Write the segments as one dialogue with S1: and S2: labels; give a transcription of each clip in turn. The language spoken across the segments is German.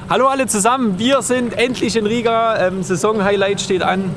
S1: Hallo alle zusammen, wir sind endlich in Riga. Saison-Highlight steht an.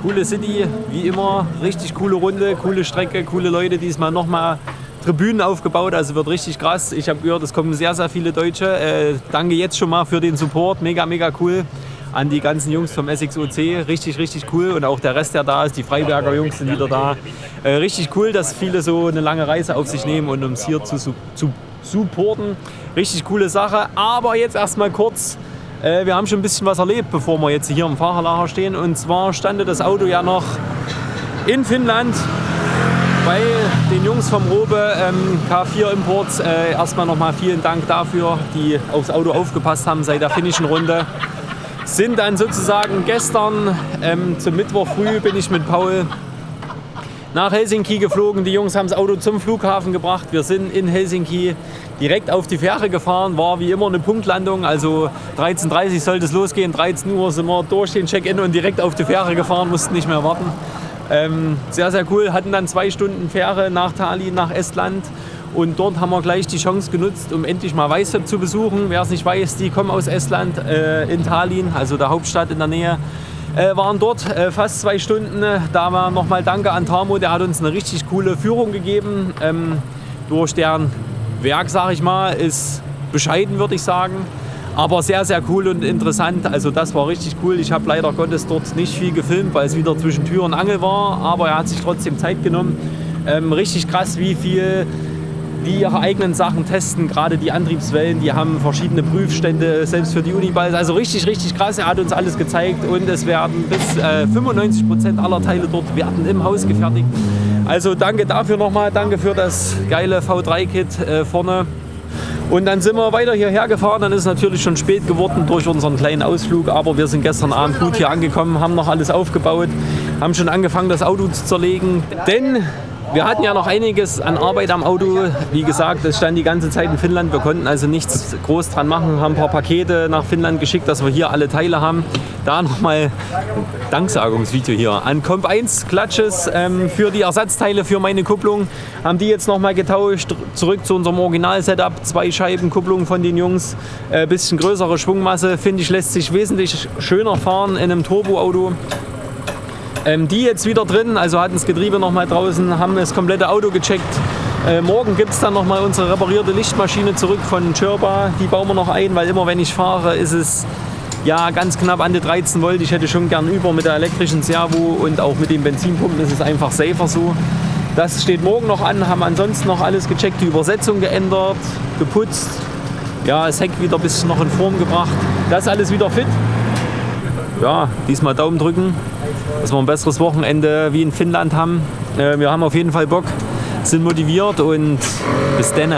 S1: Coole City, wie immer. Richtig coole Runde, coole Strecke, coole Leute. Diesmal nochmal Tribünen aufgebaut, also wird richtig krass. Ich habe gehört, es kommen sehr, sehr viele Deutsche. Danke jetzt schon mal für den Support, mega, mega cool. An die ganzen Jungs vom SXOC, richtig, richtig cool. Und auch der Rest, der da ist, die Freiberger Jungs sind wieder da. Richtig cool, dass viele so eine lange Reise auf sich nehmen und uns hier zu supporten. Richtig coole Sache. Aber jetzt erstmal kurz, wir haben schon ein bisschen was erlebt, bevor wir jetzt hier im Fahrerlager stehen. Und zwar stand das Auto ja noch in Finnland bei den Jungs vom Robe K4 Imports. Erstmal nochmal vielen Dank dafür, die aufs Auto aufgepasst haben seit der finnischen Runde. Sind dann sozusagen gestern zum Mittwoch früh bin ich mit Paul nach Helsinki geflogen. Die Jungs haben das Auto zum Flughafen gebracht. Wir sind in Helsinki direkt auf die Fähre gefahren. War wie immer eine Punktlandung. Also 13:30 Uhr sollte es losgehen. 13 Uhr sind wir durch den Check-in und direkt auf die Fähre gefahren. Mussten nicht mehr warten. Sehr, sehr cool. Hatten dann 2 Stunden Fähre nach Tallinn, nach Estland. Und dort haben wir gleich die Chance genutzt, um endlich mal Weissep zu besuchen. Wer es nicht weiß, die kommen aus Estland, in Tallinn, also der Hauptstadt in der Nähe. Waren dort fast 2 Stunden. Da war nochmal Danke an Tarmo, der hat uns eine richtig coole Führung gegeben. Durch deren Werk, sage ich mal, ist bescheiden, würde ich sagen. Aber sehr, sehr cool und interessant. Also das war richtig cool. Ich habe leider Gottes dort nicht viel gefilmt, weil es wieder zwischen Tür und Angel war. Aber er hat sich trotzdem Zeit genommen. Richtig krass, wie viel die ihre eigenen Sachen testen, gerade die Antriebswellen, die haben verschiedene Prüfstände, selbst für die Uniballs, also richtig, richtig krass, er hat uns alles gezeigt und es werden bis 95% aller Teile dort werden im Haus gefertigt. Also danke dafür nochmal, danke für das geile V3-Kit vorne. Und dann sind wir weiter hierher gefahren, dann ist es natürlich schon spät geworden durch unseren kleinen Ausflug, aber wir sind gestern Abend gut hier angekommen, haben noch alles aufgebaut, haben schon angefangen das Auto zu zerlegen, denn wir hatten ja noch einiges an Arbeit am Auto. Wie gesagt, es stand die ganze Zeit in Finnland. Wir konnten also nichts groß dran machen. Haben ein paar Pakete nach Finnland geschickt, dass wir hier alle Teile haben. Da nochmal ein Danksagungsvideo hier an Comp 1 Clutches für die Ersatzteile für meine Kupplung. Haben die jetzt nochmal getauscht. Zurück zu unserem Original-Setup. 2 Scheiben Kupplung von den Jungs. Bisschen größere Schwungmasse. Finde ich, lässt sich wesentlich schöner fahren in einem Turboauto. Die jetzt wieder drin, also hatten das Getriebe noch mal draußen, haben das komplette Auto gecheckt. Morgen gibt es dann noch mal unsere reparierte Lichtmaschine zurück von Chirpa. Die bauen wir noch ein, weil immer wenn ich fahre, ist es ja ganz knapp an die 13 Volt. Ich hätte schon gern über mit der elektrischen Servo und auch mit den Benzinpumpen ist es einfach safer so. Das steht morgen noch an, haben ansonsten noch alles gecheckt, die Übersetzung geändert, geputzt. Ja, das Heck wieder ein bisschen noch in Form gebracht. Das ist alles wieder fit. Ja, diesmal Daumen drücken, dass wir ein besseres Wochenende wie in Finnland haben. Wir haben auf jeden Fall Bock, sind motiviert und bis dann.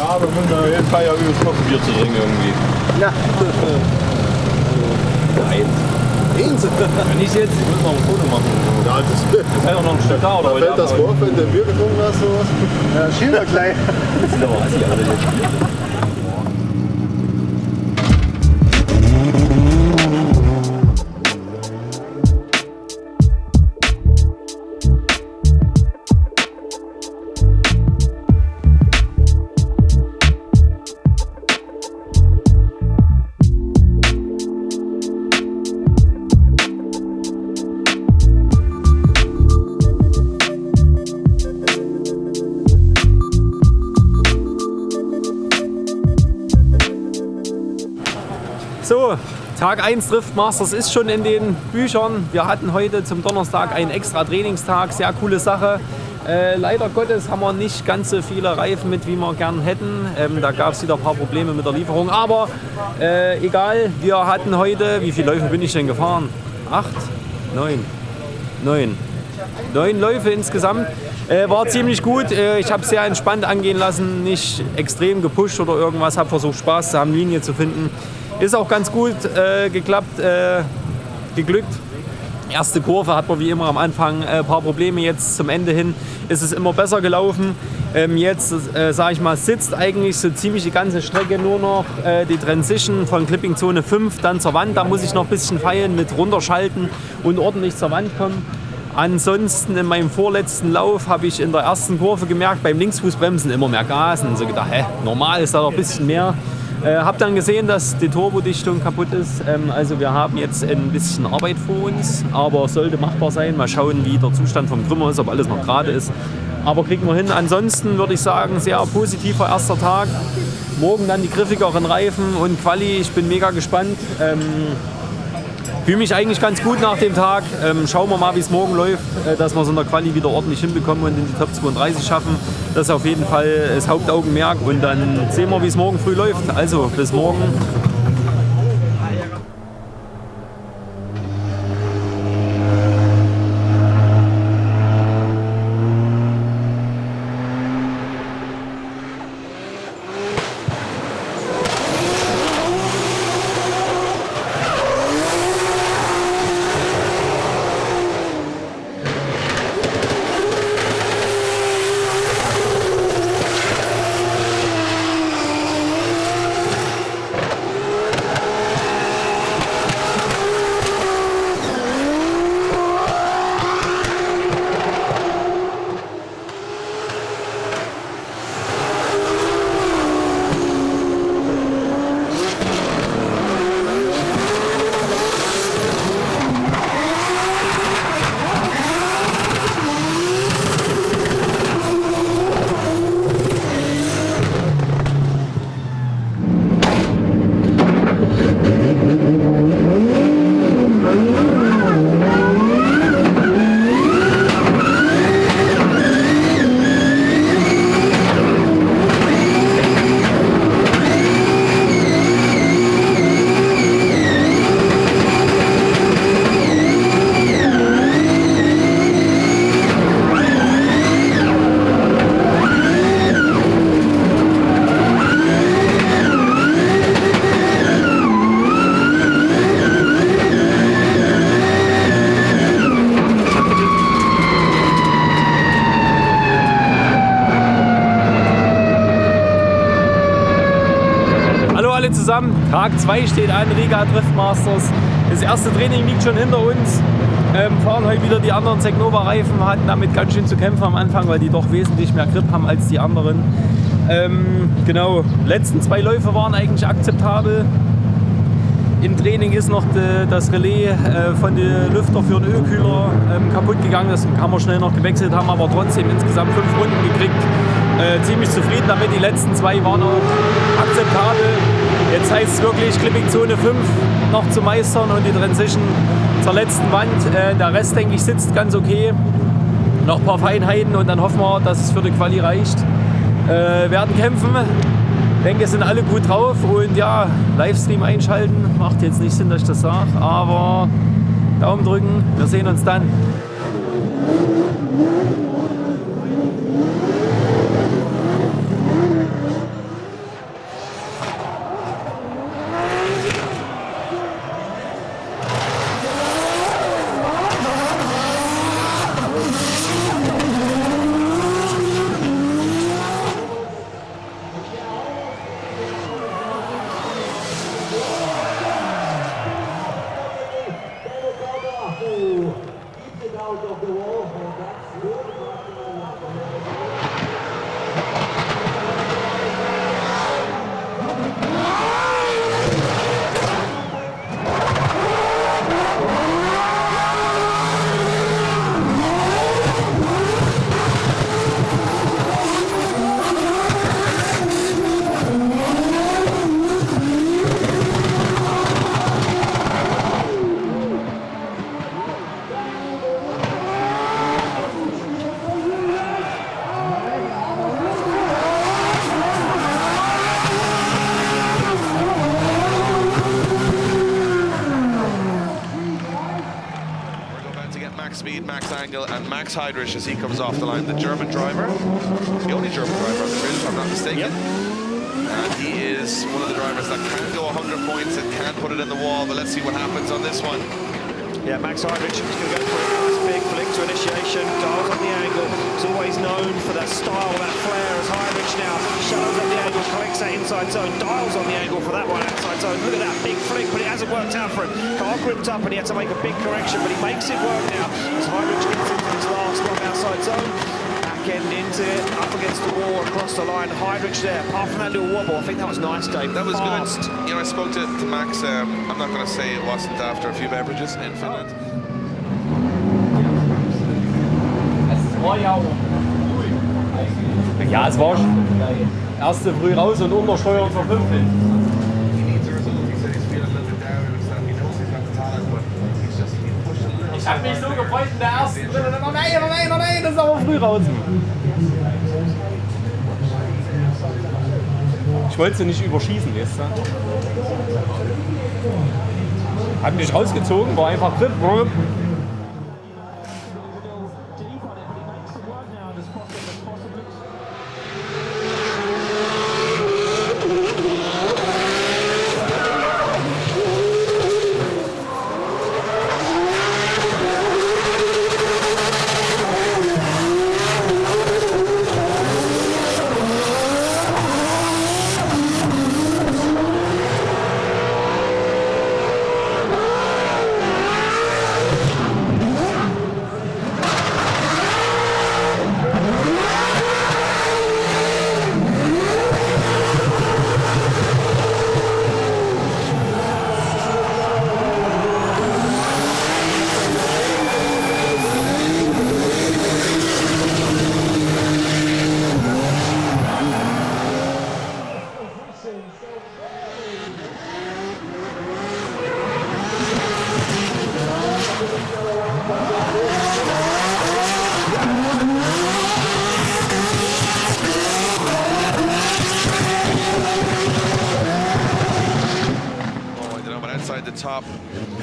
S2: aber wir müssen auf jeden Fall ja über das Knopfbier zu trinken irgendwie.
S3: Ja.
S2: Eins.
S1: Wenn ich jetzt.
S2: Ich muss noch ein Foto machen.
S3: Ja,
S1: Das ist ja noch ein Stück da, oder?
S3: da fällt das Wort, wenn du Bier getrunken hast, sowas. Ja, Schilder gleich.
S1: Das ist aber assi, Alter. So, Tag 1 Drift Masters ist schon in den Büchern. Wir hatten heute zum Donnerstag einen extra Trainingstag, sehr coole Sache. Leider Gottes haben wir nicht ganz so viele Reifen mit, wie wir gern hätten. Da gab es wieder ein paar Probleme mit der Lieferung. Aber egal, wir hatten heute, wie viele Läufe bin ich denn gefahren? 8? 9? 9 Läufe insgesamt. War ziemlich gut. Ich habe es sehr entspannt angehen lassen, nicht extrem gepusht oder irgendwas. Habe versucht Spaß zu haben, Linie zu finden. Ist auch ganz gut geglückt. Erste Kurve hat man wie immer am Anfang ein paar Probleme. Jetzt zum Ende hin ist es immer besser gelaufen. Jetzt, sage ich mal, sitzt eigentlich so ziemlich die ganze Strecke nur noch die Transition von Clipping Zone 5 dann zur Wand. Da muss ich noch ein bisschen feilen mit runterschalten und ordentlich zur Wand kommen. Ansonsten in meinem vorletzten Lauf habe ich in der ersten Kurve gemerkt, beim Linksfußbremsen immer mehr Gas. Und so gedacht, normal ist da noch ein bisschen mehr. Hab dann gesehen, dass die Turbodichtung kaputt ist. Also wir haben jetzt ein bisschen Arbeit vor uns, aber sollte machbar sein. Mal schauen, wie der Zustand vom Krümmer ist, ob alles noch gerade ist. Aber kriegen wir hin. Ansonsten würde ich sagen, sehr positiver erster Tag. Morgen dann die griffigeren Reifen und Quali. Ich bin mega gespannt. Fühle mich eigentlich ganz gut nach dem Tag. Schauen wir mal, wie es morgen läuft, dass wir es in der Quali wieder ordentlich hinbekommen und in die Top 32 schaffen. Das ist auf jeden Fall das Hauptaugenmerk und dann sehen wir, wie es morgen früh läuft. Also bis morgen. Zusammen. Tag 2 steht an, Riga Drift Masters. Das erste Training liegt schon hinter uns. Fahren heute wieder die anderen Zegnova Reifen, hatten damit ganz schön zu kämpfen am Anfang, weil die doch wesentlich mehr Grip haben als die anderen. Genau, letzten 2 Läufe waren eigentlich akzeptabel. Im Training ist noch das Relais von den Lüfter für den Ölkühler kaputt gegangen. Das haben wir schnell noch gewechselt, haben aber trotzdem insgesamt 5 Runden gekriegt. Ziemlich zufrieden damit. Die letzten 2 waren auch akzeptabel. Jetzt heißt es wirklich, Clipping Zone 5 noch zu meistern und die Transition zur letzten Wand. Der Rest, denke ich, sitzt ganz okay. Noch ein paar Feinheiten und dann hoffen wir, dass es für die Quali reicht. Werden kämpfen. Ich denke, es sind alle gut drauf und ja, Livestream einschalten. Macht jetzt nicht Sinn, dass ich das sage, aber Daumen drücken. Wir sehen uns dann.
S4: Max Heidrich as he comes off the line, the German driver, the only German driver on the grid, if I'm not mistaken. And he is one of the drivers that can go 100 points and can put it in the wall, but let's see what happens on this one.
S5: Yeah, Max Heidrich is going to go for a nice big flick to initiation, dials on the angle. He's always known for that style, that flair, as Heidrich now shallows up the angle, collects that inside zone, dials on the angle for that one outside zone. Look at that big flick, but it hasn't worked out for him. Car gripped up and he had to make a big correction, but he makes it work now as Heidrich gets into his last long outside zone. Back end into it, up against the wall, across the line. Heidrich there, apart from that little wobble, I think that was nice, Dave.
S4: That was
S5: fast.
S4: good. You know, I spoke to Max, I'm not going to say it wasn't after a few beverages in Finland.
S1: Ja, es war schon erste früh raus und untersteuern zur 5. Ich habe mich so gefreut in der ersten Runde. Nein, das ist aber früh raus. Ich wollte sie nicht überschießen, weißt du? Hat mich rausgezogen, war einfach Grip.
S4: The top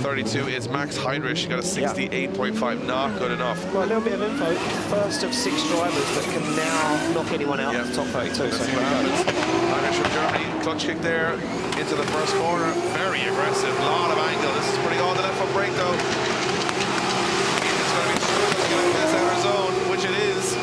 S4: 32 is Max Heidrich. He got a 68.5, not good enough.
S5: Well, a little bit of info. First of 6 drivers that can now knock anyone out of the top 32.
S4: Let's see what happens. Heidrich from Germany, clutch kick there into the first corner. Very aggressive, lot of angle. This is pretty on the left foot brake though. It's going to be struggling to get out of this outer zone, which it is.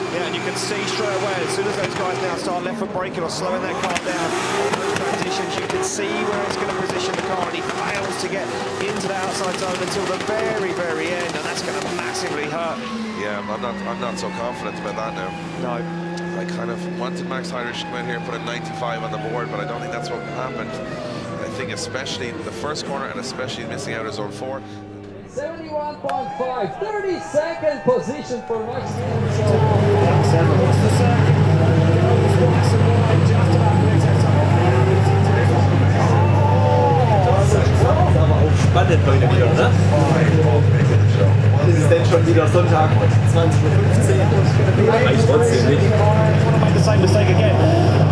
S5: Yeah, and you can see straight away, as soon as those guys now start left foot braking or slowing that car down on those transitions, you can see where it's going to position the car, and he fails to get into the outside zone until the very, very end, and that's going to massively hurt.
S4: Yeah, I'm not so confident about that now.
S5: No.
S4: I kind of wanted Max Heidrich to come in here and put a 95 on the board, but I don't think that's what happened. I think especially the first corner and especially missing out of zone 4.
S6: 71.5, 32nd position for Max.
S1: Aber auch spannend heute wieder, ne? Ist es denn schon wieder Sonntag 20:15 Uhr? Reicht trotzdem nicht.
S5: Make the same mistake again.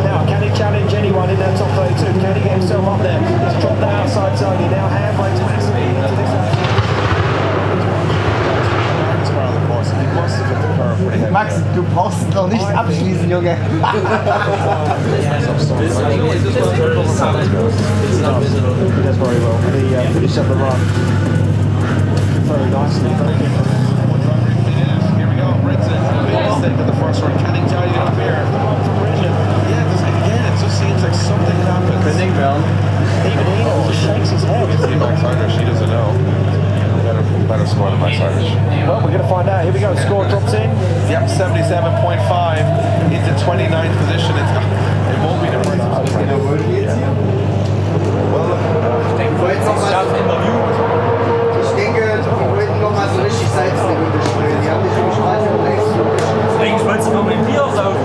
S5: Now, can he challenge anyone in that top 32? Can he get himself up there? He's dropped the outside zone. He now handbrakes massively into this.
S3: Max, du brauchst noch nicht abschließen, Junge.
S5: He does very well. He finished up the run very nicely.
S4: Here we go, breaks it. Mistake of the first one. Can he tidy it up here? Yeah, again, it just seems like something happens.
S5: Even he shakes his head.
S4: See Max Heidrich, he doesn't know. Better score than Max Heidrich.
S5: Well, we're going to find out. Here we go. Score drops in.
S4: Yep, 77.5 into 29th position. It won't be the first.
S3: Ich denke, wir wollten noch mal so richtig Salzlevel spielen. Die haben nicht im Straße rechts.
S1: Eigentlich wolltest du noch mit Bier saufen.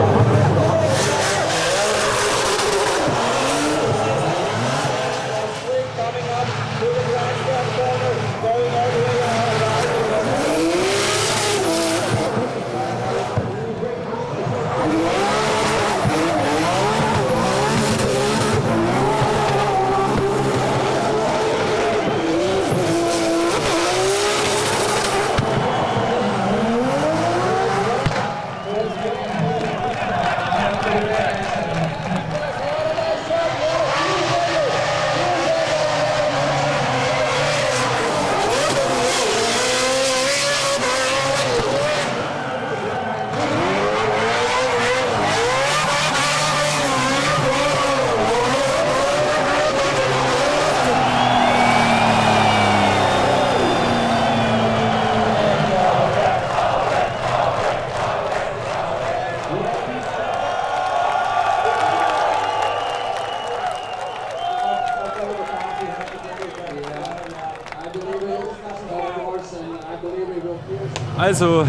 S1: Also,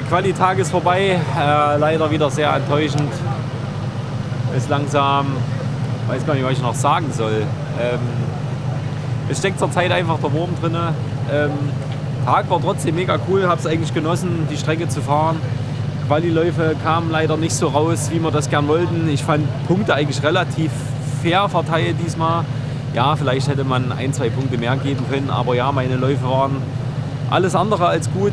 S1: Quali-Tag ist vorbei. Leider wieder sehr enttäuschend. Ist langsam, weiß gar nicht, was ich noch sagen soll. Es steckt zurzeit einfach der Wurm drin. Tag war trotzdem mega cool, habe es eigentlich genossen, die Strecke zu fahren. Quali-Läufe kamen leider nicht so raus, wie wir das gern wollten. Ich fand Punkte eigentlich relativ fair verteilt diesmal. Ja, vielleicht hätte man 1-2 Punkte mehr geben können, aber ja, meine Läufe waren alles andere als gut,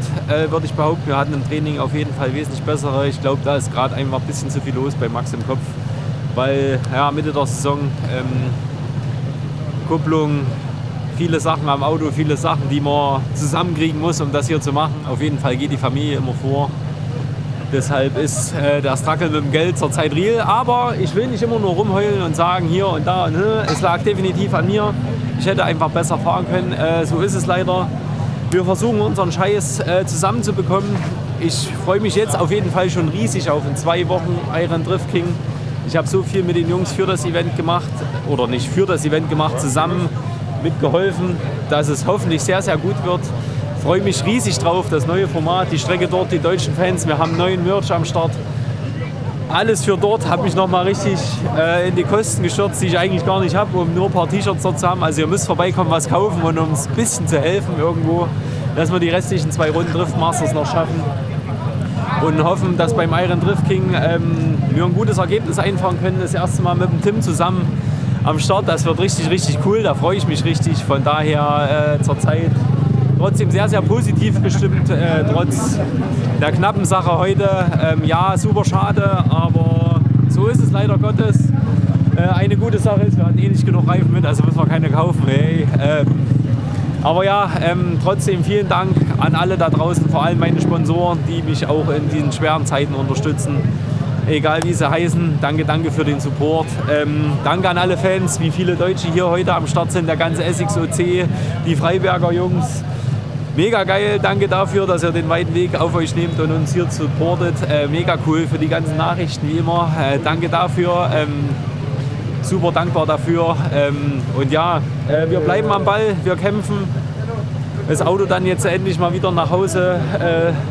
S1: würde ich behaupten. Wir hatten im Training auf jeden Fall wesentlich bessere. Ich glaube, da ist gerade einfach ein bisschen zu viel los bei Max im Kopf, weil ja, Mitte der Saison Kupplung, viele Sachen am Auto, viele Sachen, die man zusammenkriegen muss, um das hier zu machen. Auf jeden Fall geht die Familie immer vor. Deshalb ist der Struggle mit dem Geld zurzeit real. Aber ich will nicht immer nur rumheulen und sagen hier und da. Es lag definitiv an mir. Ich hätte einfach besser fahren können. So ist es leider. Wir versuchen unseren Scheiß zusammenzubekommen. Ich freue mich jetzt auf jeden Fall schon riesig auf in 2 Wochen Iron Drift King. Ich habe so viel mit den Jungs für das Event gemacht. Oder nicht für das Event gemacht, zusammen mitgeholfen, dass es hoffentlich sehr, sehr gut wird. Ich freue mich riesig drauf, das neue Format, die Strecke dort, die deutschen Fans. Wir haben neuen Merch am Start. Alles für dort, habe mich nochmal richtig in die Kosten gestürzt, die ich eigentlich gar nicht habe, um nur ein paar T-Shirts dort zu haben. Also ihr müsst vorbeikommen, was kaufen und uns ein bisschen zu helfen irgendwo, dass wir die restlichen 2 Runden Drift Masters noch schaffen. Und hoffen, dass beim Iron Drift King wir ein gutes Ergebnis einfahren können. Das erste Mal mit dem Tim zusammen am Start. Das wird richtig, richtig cool. Da freue ich mich richtig. Von daher zurzeit trotzdem sehr, sehr positiv gestimmt, trotz der knappen Sache heute. Ja, super schade, aber so ist es leider Gottes. Eine gute Sache ist, wir hatten eh nicht genug Reifen mit, also müssen wir keine kaufen. Hey. Aber ja, trotzdem vielen Dank an alle da draußen, vor allem meine Sponsoren, die mich auch in diesen schweren Zeiten unterstützen. Egal wie sie heißen, danke, danke für den Support. Danke an alle Fans, wie viele Deutsche hier heute am Start sind, der ganze SXOC, die Freiberger Jungs. Mega geil, danke dafür, dass ihr den weiten Weg auf euch nehmt und uns hier supportet. Mega cool für die ganzen Nachrichten, wie immer. Danke dafür, super dankbar dafür. Und ja, wir bleiben am Ball, wir kämpfen. Das Auto dann jetzt endlich mal wieder nach Hause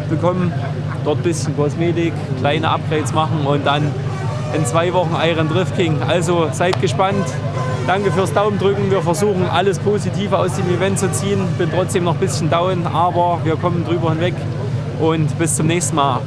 S1: bekommen. Dort ein bisschen Kosmetik, kleine Upgrades machen und dann in 2 Wochen Iron Drift King. Also seid gespannt. Danke fürs Daumen drücken. Wir versuchen alles Positive aus dem Event zu ziehen. Bin trotzdem noch ein bisschen down, aber wir kommen drüber hinweg. Und bis zum nächsten Mal.